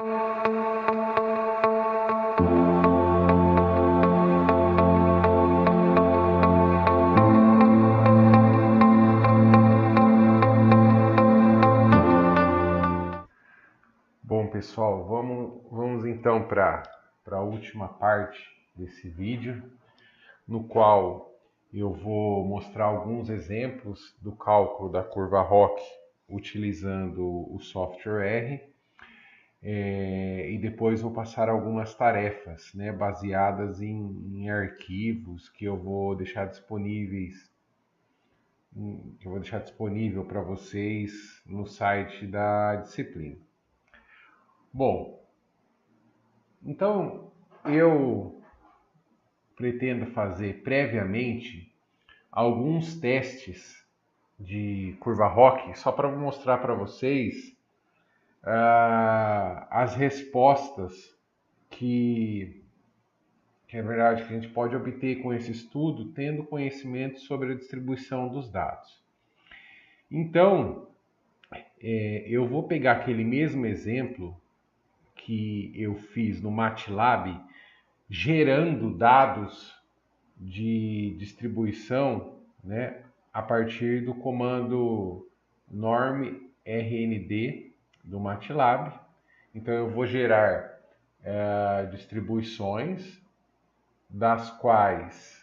Bom, pessoal, vamos então para a última parte desse vídeo, no qual eu vou mostrar alguns exemplos do cálculo da curva ROC utilizando o software R, e depois vou passar algumas tarefas, né, baseadas em arquivos que eu vou deixar disponível para vocês no site da disciplina. Bom, então eu pretendo fazer previamente alguns testes de curva ROC, só para mostrar para vocês as respostas que é verdade que a gente pode obter com esse estudo, tendo conhecimento sobre a distribuição dos dados. Então, eu vou pegar aquele mesmo exemplo que eu fiz no MATLAB, gerando dados de distribuição, né, a partir do comando normrnd do MATLAB. Então eu vou gerar distribuições das quais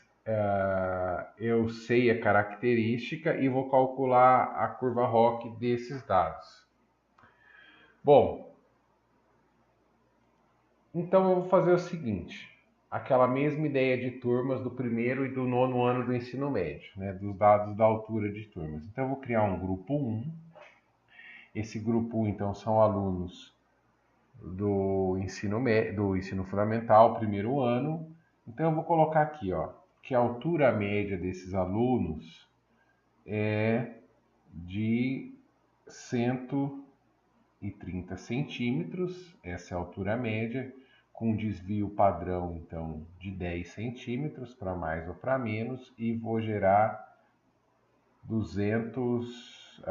eu sei a característica e vou calcular a curva ROC desses dados. Bom, então eu vou fazer o seguinte: aquela mesma ideia de turmas do primeiro e do nono ano do ensino médio, né, dos dados da altura de turmas. Então eu vou criar um grupo 1. Esse grupo 1, então, são alunos do ensino fundamental, primeiro ano. Então eu vou colocar aqui, ó, que a altura média desses alunos é de 130 centímetros, essa é a altura média, com desvio padrão, então, de 10 centímetros, para mais ou para menos, e vou gerar 200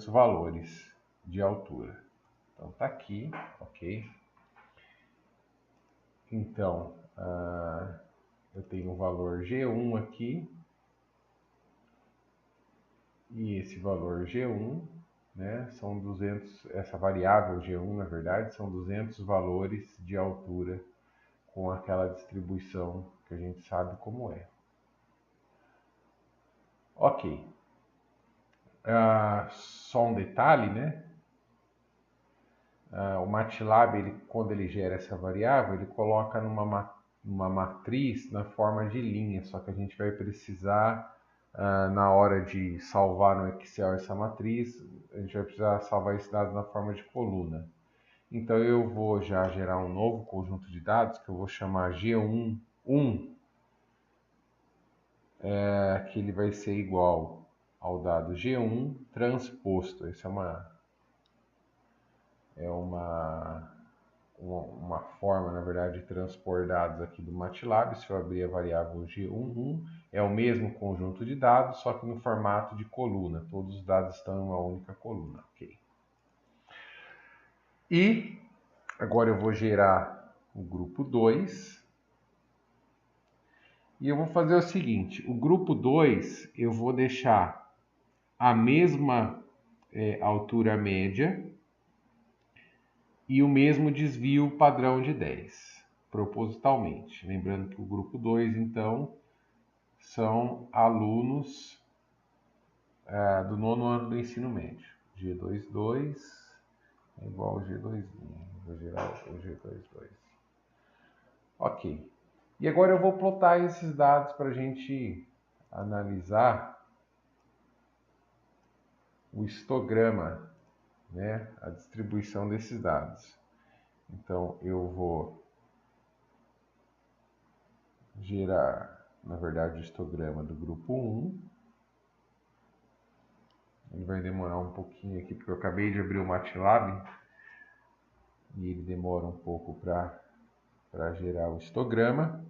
valores de altura. Então, tá aqui, ok? Então, eu tenho o valor G1 aqui, e esse valor G1, né, são 200, essa variável G1, na verdade, são 200 valores de altura com aquela distribuição que a gente sabe como é. Ok. Só um detalhe, né? O MATLAB, quando ele gera essa variável, ele coloca numa matriz na forma de linha, só que a gente vai precisar, na hora de salvar no Excel essa matriz, a gente vai precisar salvar esse dado na forma de coluna. Então eu vou já gerar um novo conjunto de dados que eu vou chamar G1, que ele vai ser igual ao dado G1 transposto. Essa é uma forma, na verdade, de transpor dados aqui do MATLAB. Se eu abrir a variável G11, é o mesmo conjunto de dados, só que no formato de coluna. Todos os dados estão em uma única coluna. Ok. E agora eu vou gerar o grupo 2. E eu vou fazer o seguinte: o grupo 2 eu vou deixar a mesma altura média e o mesmo desvio padrão de 10, propositalmente. Lembrando que o grupo 2, então, são alunos do nono ano do ensino médio. G22 é igual ao G2. Vou gerar o G22. Ok. E agora eu vou plotar esses dados para a gente analisar o histograma, né, a distribuição desses dados. Então eu vou gerar, na verdade, o histograma do grupo 1. Ele vai demorar um pouquinho aqui, porque eu acabei de abrir o MATLAB e ele demora um pouco para gerar o histograma.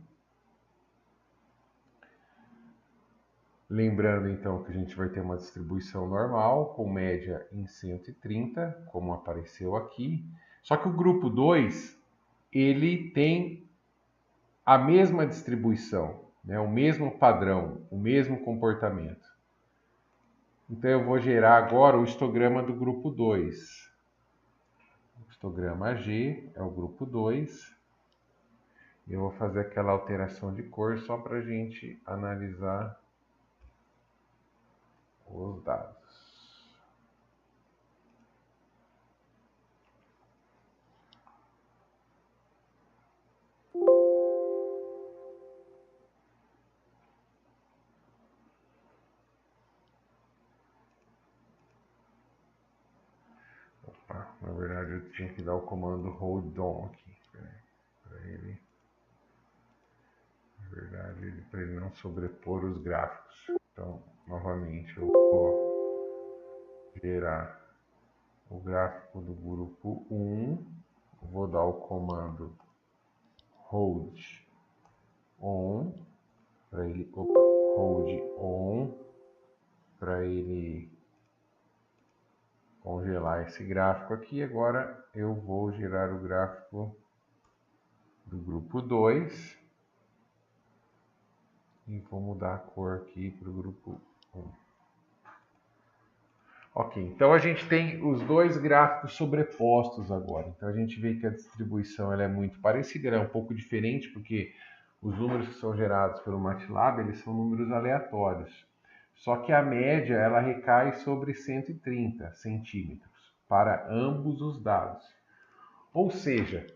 Lembrando então que a gente vai ter uma distribuição normal, com média em 130, como apareceu aqui. Só que o grupo 2, ele tem a mesma distribuição, né? O mesmo padrão, o mesmo comportamento. Então eu vou gerar agora o histograma do grupo 2. O histograma G é o grupo 2. Eu vou fazer aquela alteração de cor só para a gente analisar os dados. Opa, na verdade eu tinha que dar o comando hold on aqui para ele. Na verdade, para ele não sobrepor os gráficos. Então, novamente, eu vou gerar o gráfico do grupo 1. Vou dar o comando hold on para ele, hold on para ele congelar esse gráfico aqui. Agora eu vou gerar o gráfico do grupo 2 e vou mudar a cor aqui para o grupo 1. Ok, então a gente tem os dois gráficos sobrepostos agora. Então a gente vê que a distribuição ela é muito parecida, ela é um pouco diferente porque os números que são gerados pelo MATLAB eles são números aleatórios. Só que a média ela recai sobre 130 centímetros para ambos os dados. Ou seja,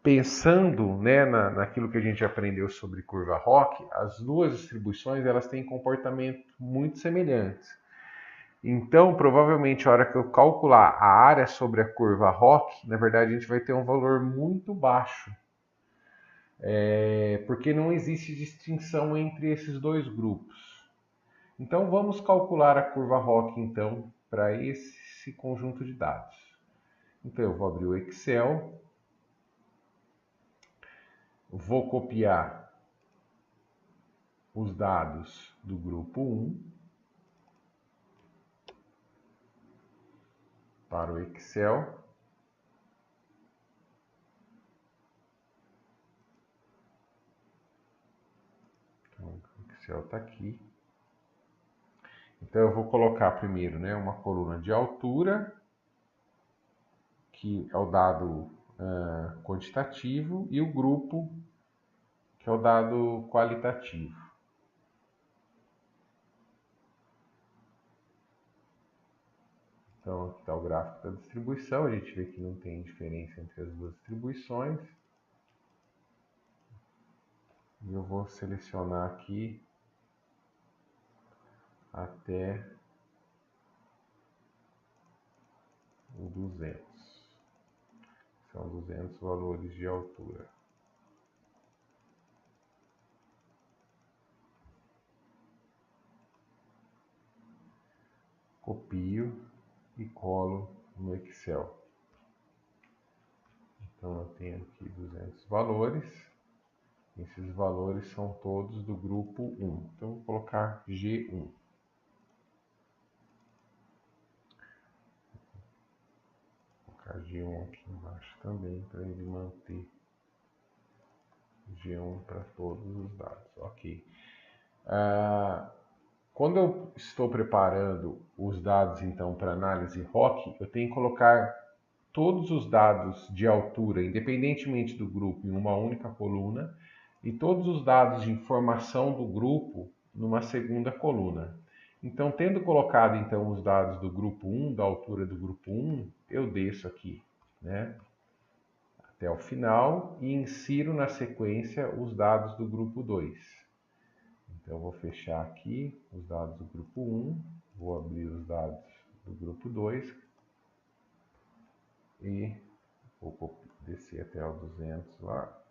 pensando, né, naquilo que a gente aprendeu sobre curva ROC, as duas distribuições elas têm comportamentos muito semelhantes. Então, provavelmente, a hora que eu calcular a área sobre a curva ROC, na verdade, a gente vai ter um valor muito baixo. Porque não existe distinção entre esses dois grupos. Então, vamos calcular a curva ROC, então, para esse conjunto de dados. Então, eu vou abrir o Excel. Vou copiar os dados do grupo 1 para o Excel. Então, o Excel está aqui. Então eu vou colocar primeiro, né, uma coluna de altura, que é o dado quantitativo, e o grupo, que é o dado qualitativo. Então aqui está o gráfico da distribuição, a gente vê que não tem diferença entre as duas distribuições. E eu vou selecionar aqui até o 200. São 200 valores de altura. Copio e colo no Excel. Então eu tenho aqui 200 valores. Esses valores são todos do grupo 1. Então eu vou colocar G1. Vou colocar G1 aqui embaixo também para ele manter G1 para todos os dados. Ok. Quando eu estou preparando os dados então para análise ROC, eu tenho que colocar todos os dados de altura, independentemente do grupo, em uma única coluna, e todos os dados de informação do grupo numa segunda coluna. Então, tendo colocado então os dados do grupo 1, da altura do grupo 1, eu desço aqui, né, até o final e insiro na sequência os dados do grupo 2. Então, eu vou fechar aqui os dados do grupo 1, vou abrir os dados do grupo 2 e vou descer até o 200 lá.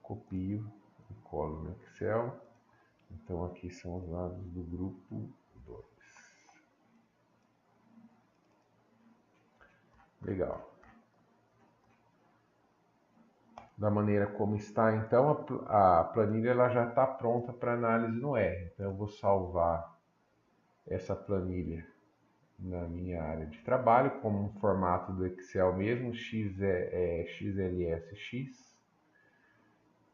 Copio e colo no Excel. Então, aqui são os dados do grupo 2. Legal. Da maneira como está, então, a planilha ela já está pronta para análise no R. Então, eu vou salvar essa planilha na minha área de trabalho, como um formato do Excel mesmo, XLSX,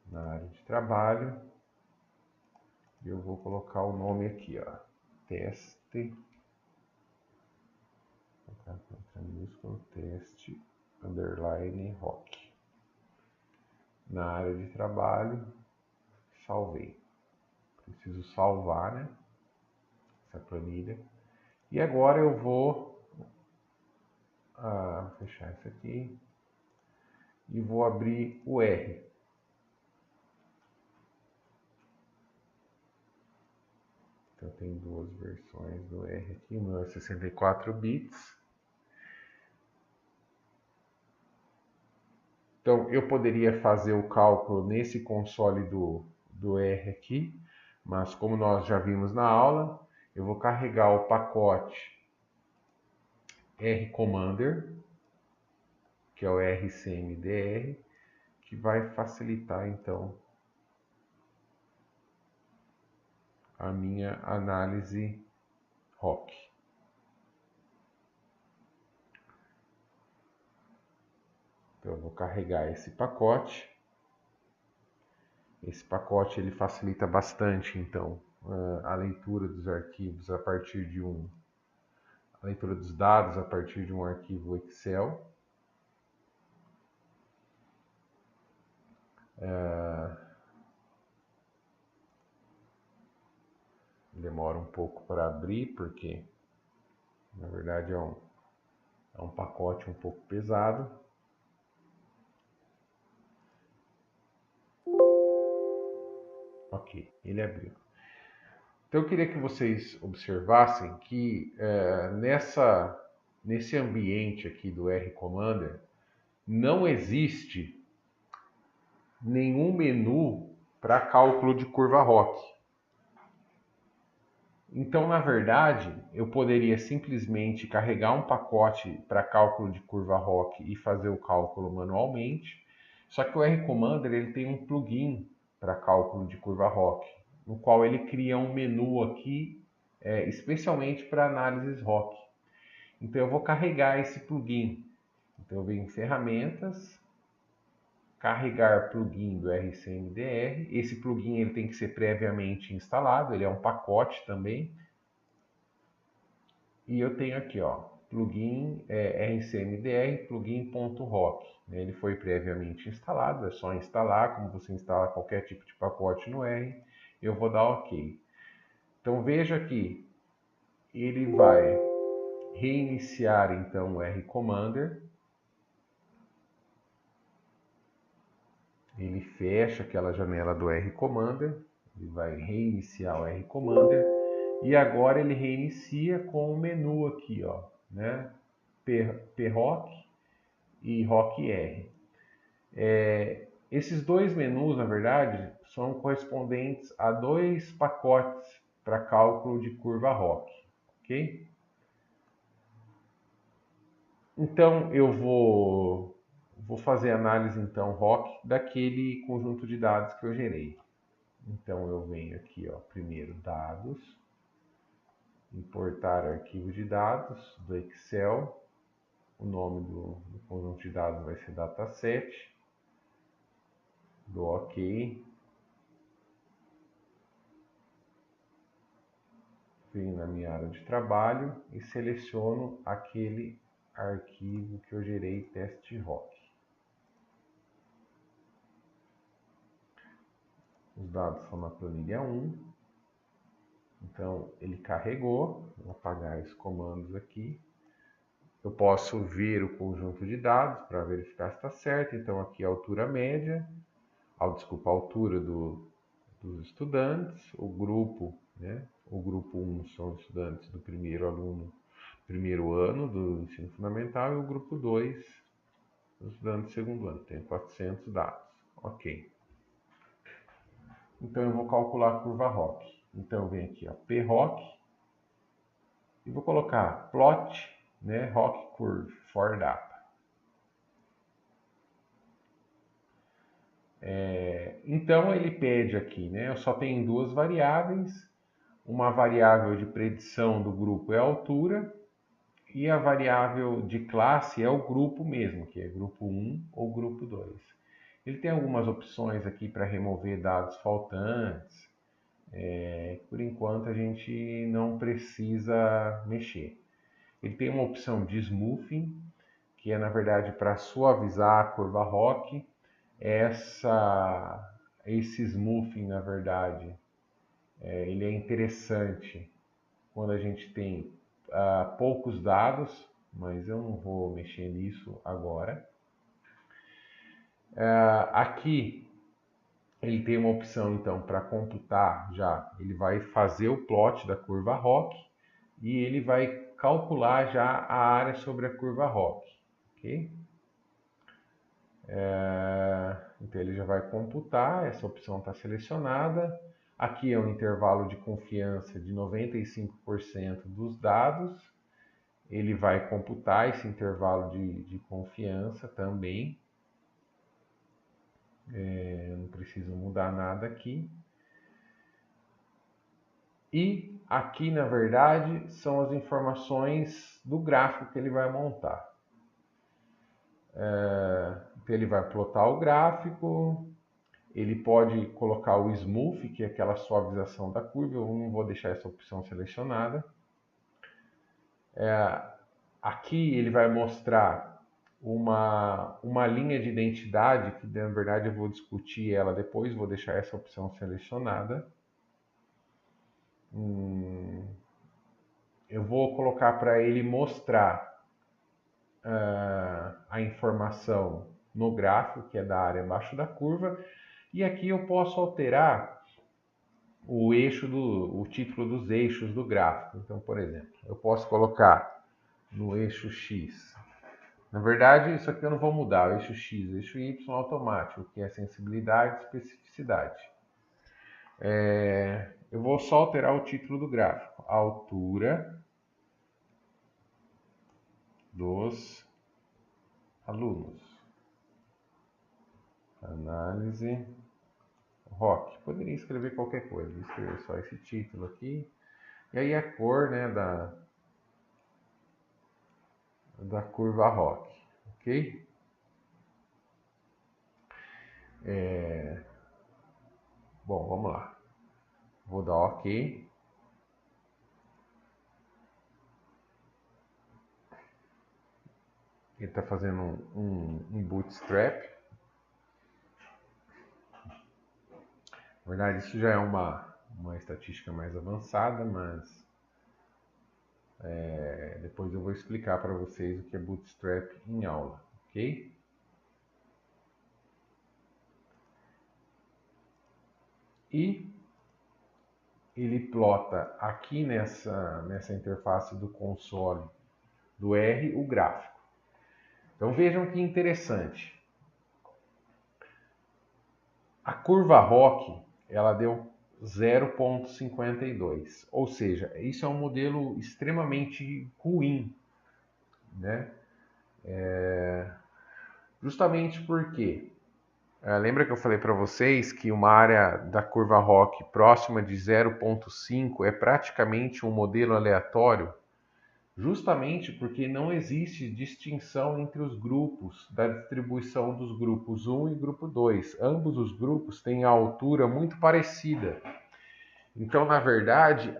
na área de trabalho. Eu vou colocar o nome aqui, ó, teste, teste, underline, rock. Na área de trabalho, salvei. Preciso salvar, né, essa planilha. E agora eu vou fechar isso aqui e vou abrir o R. Então tem duas versões do R aqui, o meu é 64 bits. Então eu poderia fazer o cálculo nesse console do R aqui, mas como nós já vimos na aula, eu vou carregar o pacote R Commander, que é o RCMDR, que vai facilitar então a minha análise ROC. Então eu vou carregar esse pacote. Esse pacote ele facilita bastante então a leitura dos arquivos a partir de a leitura dos dados a partir de um arquivo Excel. Demora um pouco para abrir, porque na verdade é um pacote um pouco pesado. Ok, ele abriu. Então eu queria que vocês observassem que nesse ambiente aqui do R Commander não existe nenhum menu para cálculo de curva ROC. Então, na verdade, eu poderia simplesmente carregar um pacote para cálculo de curva ROC e fazer o cálculo manualmente. Só que o R Commander ele tem um plugin para cálculo de curva ROC, no qual ele cria um menu aqui especialmente para análises ROC. Então, eu vou carregar esse plugin. Então, eu venho em ferramentas, carregar plugin do RCMDR. Esse plugin ele tem que ser previamente instalado, ele é um pacote também. E eu tenho aqui, ó, plugin RCMDR plugin.rock. Ele foi previamente instalado, é só instalar, como você instala qualquer tipo de pacote no R. Eu vou dar OK. Então veja que ele vai reiniciar então o R Commander. Ele fecha aquela janela do R Commander, ele vai reiniciar o R Commander e agora ele reinicia com o menu aqui, ó, né? PROC e ROC-R. Esses dois menus, na verdade, são correspondentes a dois pacotes para cálculo de curva ROC, ok? Então eu vou fazer análise então ROC daquele conjunto de dados que eu gerei. Então eu venho aqui, ó, primeiro dados, importar arquivo de dados do Excel, o nome do conjunto de dados vai ser dataset, dou OK, venho na minha área de trabalho e seleciono aquele arquivo que eu gerei, teste ROC. Os dados são na planilha 1, então ele carregou, vou apagar esses comandos aqui. Eu posso ver o conjunto de dados para verificar se está certo. Então aqui a altura média, a altura dos estudantes, o grupo, né? O grupo 1 são os estudantes do primeiro ano do ensino fundamental, e o grupo 2, os estudantes do segundo ano. Tem 400 dados. Ok. Então eu vou calcular a curva ROC. Então eu venho aqui, ó, PROC, e vou colocar plot, né, ROC curve for data. Então ele pede aqui, né? Eu só tenho duas variáveis, uma variável de predição do grupo é a altura, e a variável de classe é o grupo mesmo, que é grupo 1 ou grupo 2. Ele tem algumas opções aqui para remover dados faltantes. Por enquanto a gente não precisa mexer. Ele tem uma opção de smoothing, que é na verdade para suavizar a curva ROC. Esse smoothing, na verdade, ele é interessante quando a gente tem poucos dados, mas eu não vou mexer nisso agora. Aqui ele tem uma opção então para computar já, ele vai fazer o plot da curva ROC e ele vai calcular já a área sobre a curva ROC, ok? Então ele já vai computar, essa opção está selecionada. Aqui é um intervalo de confiança de 95% dos dados. Ele vai computar esse intervalo de confiança também. Não preciso mudar nada aqui. E aqui, na verdade, são as informações do gráfico que ele vai montar. Então ele vai plotar o gráfico, ele pode colocar o smooth, que é aquela suavização da curva. Eu não vou deixar essa opção selecionada. Aqui ele vai mostrar uma linha de identidade, que na verdade eu vou discutir ela depois, vou deixar essa opção selecionada. Eu vou colocar para ele mostrar a informação no gráfico, que é da área abaixo da curva, e aqui eu posso alterar o título dos eixos do gráfico. Então, por exemplo, eu posso colocar no eixo X. Na verdade, isso aqui eu não vou mudar, o eixo X, o eixo Y automático, que é sensibilidade e especificidade. Eu vou só alterar o título do gráfico, a altura dos alunos. Análise ROC. Poderia escrever qualquer coisa, vou escrever só esse título aqui. E aí a cor, né, da curva ROC, ok? Bom, vamos lá. Vou dar OK. Ele está fazendo um bootstrap. Na verdade, isso já é uma estatística mais avançada, mas depois eu vou explicar para vocês o que é bootstrap em aula, ok? E ele plota aqui nessa interface do console do R o gráfico. Então vejam que interessante. A curva ROC, ela deu 0,52, ou seja, isso é um modelo extremamente ruim, né? Justamente porque, lembra que eu falei para vocês que uma área da curva ROC próxima de 0,5 é praticamente um modelo aleatório? Justamente porque não existe distinção entre os grupos da distribuição dos grupos 1 e grupo 2. Ambos os grupos têm a altura muito parecida. Então, na verdade,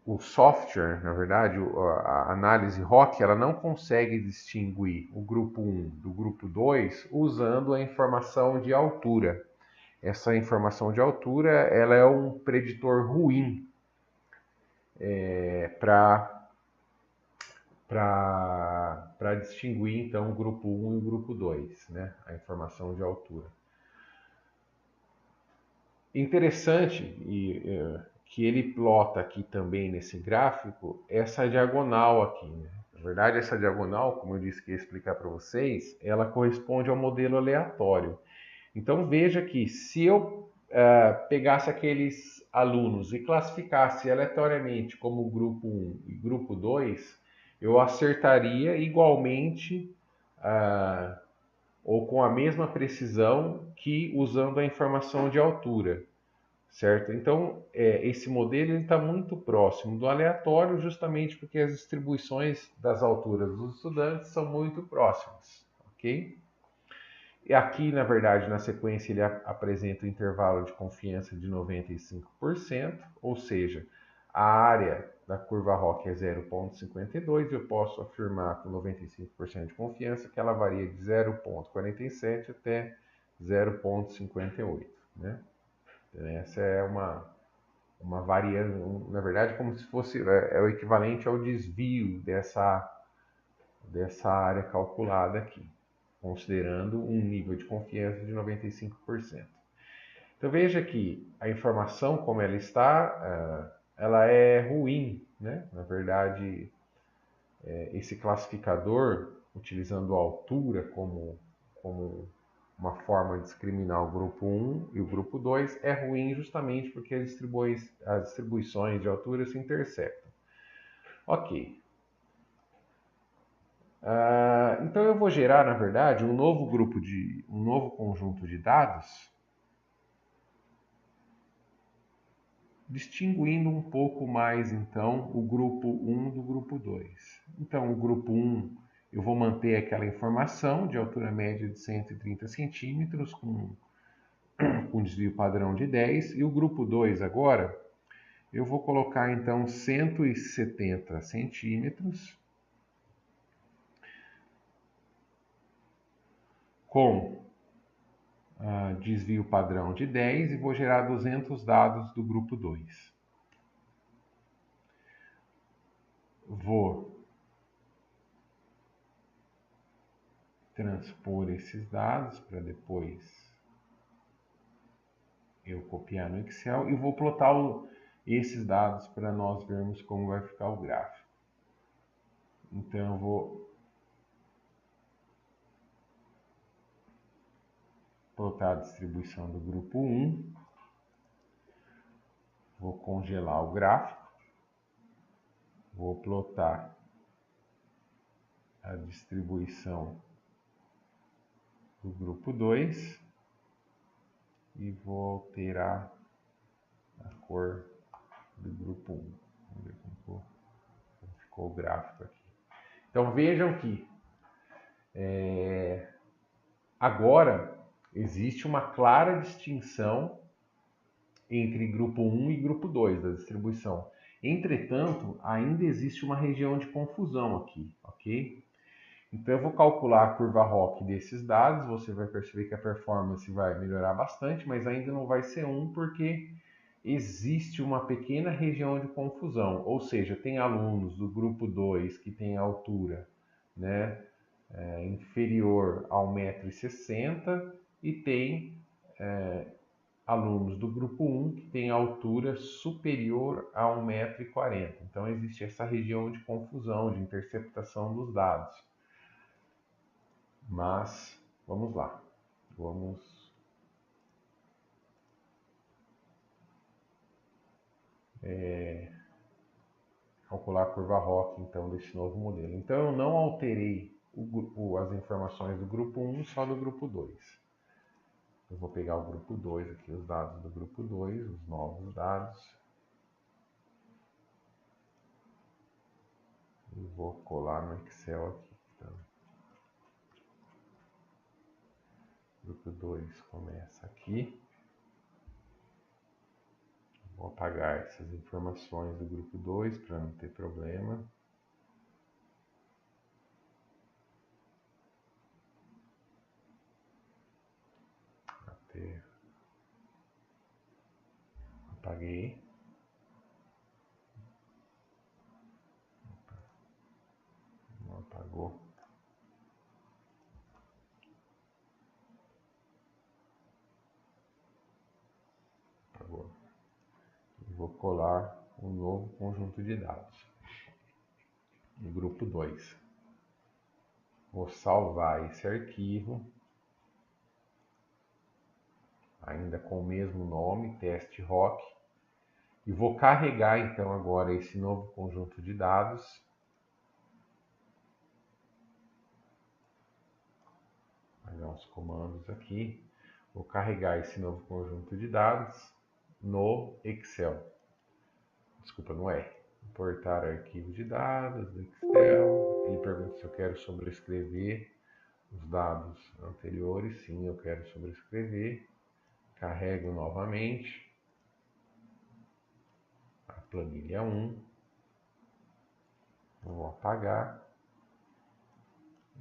o software, na verdade, a análise ROC, ela não consegue distinguir o grupo 1 do grupo 2 usando a informação de altura. Essa informação de altura, ela é um preditor ruim para distinguir então o grupo 1 e o grupo 2, né? A informação de altura. Interessante que ele plota aqui também nesse gráfico essa diagonal aqui, né? Na verdade, essa diagonal, como eu disse que ia explicar para vocês, ela corresponde ao modelo aleatório. Então veja que se eu pegasse aqueles alunos e classificasse aleatoriamente como grupo 1 e grupo 2, eu acertaria igualmente ou com a mesma precisão que usando a informação de altura, certo? Então, esse modelo está muito próximo do aleatório, justamente porque as distribuições das alturas dos estudantes são muito próximas, ok? E aqui, na verdade, na sequência, ele apresenta o intervalo de confiança de 95%, ou seja, a área da curva ROC é 0,52 e eu posso afirmar com 95% de confiança que ela varia de 0,47 até 0,58, né? Então, essa é uma variação, na verdade, como se fosse o equivalente ao desvio dessa área calculada aqui, considerando um nível de confiança de 95%. Então veja que a informação como ela está, ela é ruim, né? Na verdade, esse classificador, utilizando a altura como uma forma de discriminar o grupo 1 e o grupo 2, é ruim justamente porque as distribuições de altura se interceptam. Ok. Então eu vou gerar, na verdade, um novo conjunto de dados, distinguindo um pouco mais, então, o grupo 1 do grupo 2. Então, o grupo 1, eu vou manter aquela informação de altura média de 130 centímetros, com desvio padrão de 10, e o grupo 2 agora, eu vou colocar, então, 170 centímetros, com desvio padrão de 10 e vou gerar 200 dados do grupo 2. Vou transpor esses dados para depois eu copiar no Excel e vou plotar esses dados para nós vermos como vai ficar o gráfico. Então eu vou plotar a distribuição do grupo 1, vou congelar o gráfico, vou plotar a distribuição do grupo 2 e vou alterar a cor do grupo 1. Vamos ver como ficou o gráfico aqui. Então vejam que agora existe uma clara distinção entre grupo 1 e grupo 2 da distribuição. Entretanto, ainda existe uma região de confusão aqui, ok? Então eu vou calcular a curva ROC desses dados, você vai perceber que a performance vai melhorar bastante, mas ainda não vai ser 1 porque existe uma pequena região de confusão, ou seja, tem alunos do grupo 2 que tem altura, né, inferior ao 1,60 m e tem alunos do grupo 1 que tem altura superior a 1,40 m. Então existe essa região de confusão, de interceptação dos dados. Mas vamos lá, vamos calcular a curva ROC então desse novo modelo. Então eu não alterei as informações do grupo 1, só do grupo 2. Eu vou pegar o grupo 2 aqui, os dados do grupo 2, os novos dados. E vou colar no Excel aqui. Então, o grupo 2 começa aqui. Vou apagar essas informações do grupo 2 para não ter problema. Apaguei. Não apagou. Apagou. E vou colar um novo conjunto de dados. No grupo 2. Vou salvar esse arquivo. Ainda com o mesmo nome, teste ROC. E vou carregar então agora esse novo conjunto de dados. Vou pegar os comandos aqui. Vou carregar esse novo conjunto de dados no Excel. Desculpa, no R. Importar arquivo de dados do Excel. Ele pergunta se eu quero sobrescrever os dados anteriores. Sim, eu quero sobrescrever. Carrego novamente a planilha 1. Vou apagar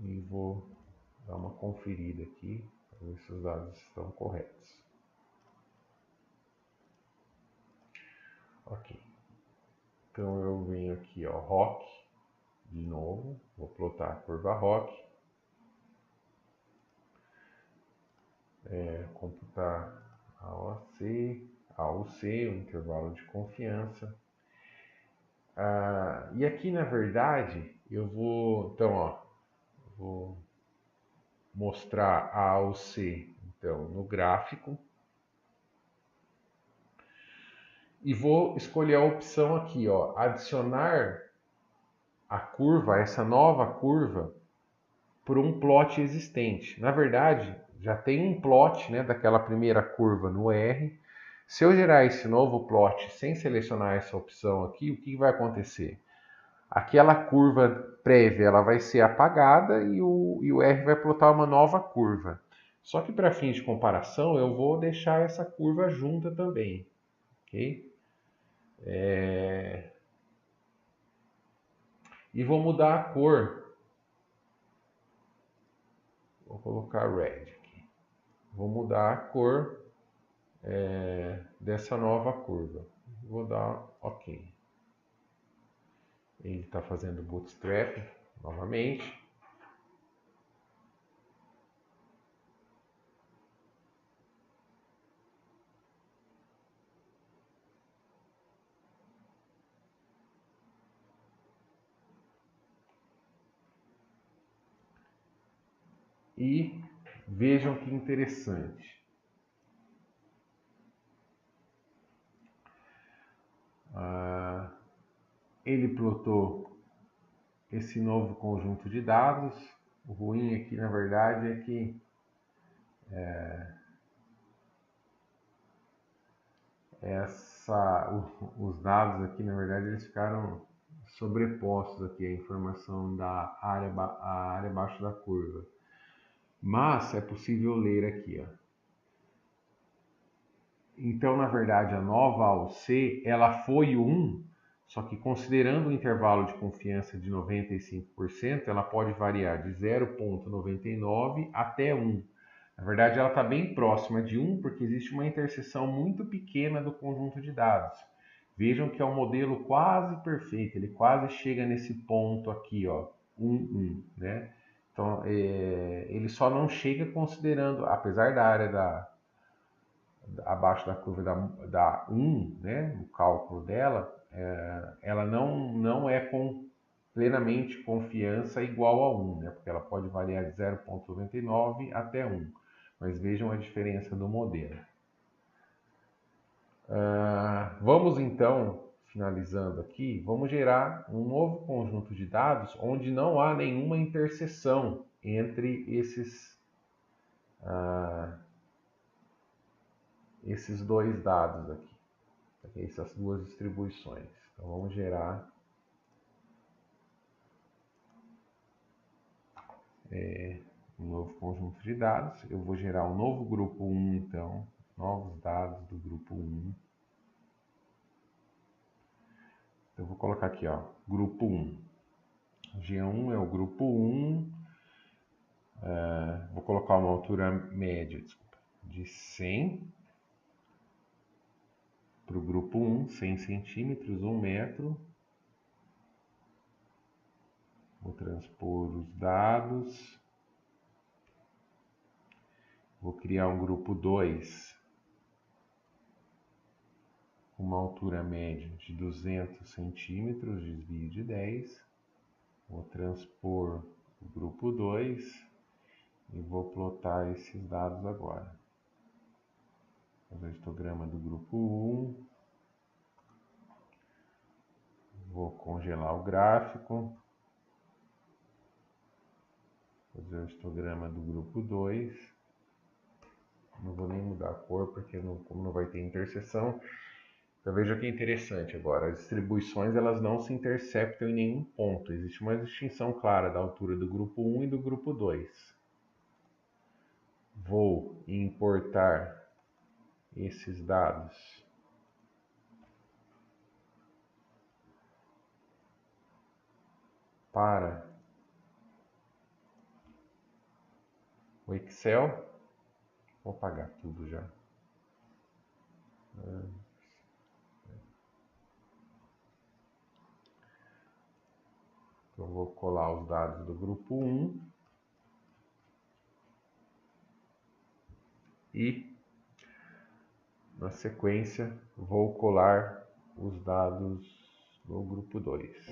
e vou dar uma conferida aqui para ver se os dados estão corretos. Ok. Então eu venho aqui, ó, ROC, de novo, vou plotar a curva ROC, computar a OC, o intervalo de confiança. E aqui, na verdade, eu vou, então, ó, vou mostrar a AUC, então, no gráfico. E vou escolher a opção aqui, ó, adicionar a curva, essa nova curva, por um plot existente. Na verdade, já tem um plot, né, daquela primeira curva no R. Se eu gerar esse novo plot sem selecionar essa opção aqui, o que vai acontecer? Aquela curva prévia ela vai ser apagada e o R vai plotar uma nova curva. Só que para fins de comparação, eu vou deixar essa curva junta também. Ok? E vou mudar a cor. Vou colocar red aqui. Vou mudar a cor dessa nova curva. Vou dar OK. Ele está fazendo bootstrap novamente. E vejam que interessante. Ele plotou esse novo conjunto de dados. O ruim aqui, na verdade, é que os dados aqui, na verdade, eles ficaram sobrepostos aqui, a informação da área abaixo da curva. Mas é possível ler aqui, ó. Então, na verdade, a nova AUC, ela foi 1, só que considerando o intervalo de confiança de 95%, ela pode variar de 0,99 até 1. Na verdade, ela está bem próxima de 1, porque existe uma interseção muito pequena do conjunto de dados. Vejam que é um modelo quase perfeito, ele quase chega nesse ponto aqui, ó, 1, 1, né? Então, ele só não chega considerando, apesar da área abaixo da curva da 1, né, o cálculo dela, ela não é com plenamente confiança igual a 1, né, porque ela pode variar de 0,99 até 1. Mas vejam a diferença do modelo. Vamos então, finalizando aqui, vamos gerar um novo conjunto de dados onde não há nenhuma interseção entre esses dois dados aqui, essas duas distribuições. Então vamos gerar um novo conjunto de dados. Eu vou gerar um novo grupo 1, então, novos dados do grupo 1. Então, eu vou colocar aqui, ó, grupo 1. G1 é o grupo 1. Vou colocar uma altura média, desculpa, de 100 para o grupo 1, 100 centímetros, 1 metro. Vou transpor os dados. Vou criar um grupo 2 com uma altura média de 200 centímetros, desvio de 10. Vou transpor o grupo 2 e vou plotar esses dados agora. Fazer o histograma do grupo 1. Vou congelar o gráfico. Fazer o histograma do grupo 2. Não vou nem mudar a cor, porque como não vai ter interseção. Então veja que é interessante agora, as distribuições elas não se interceptam em nenhum ponto. Existe uma distinção clara da altura do grupo 1 e do grupo 2. Vou importar esses dados para o Excel. Vou apagar tudo já. Então, vou colar os dados do grupo 1 e, na sequência, vou colar os dados do grupo 2.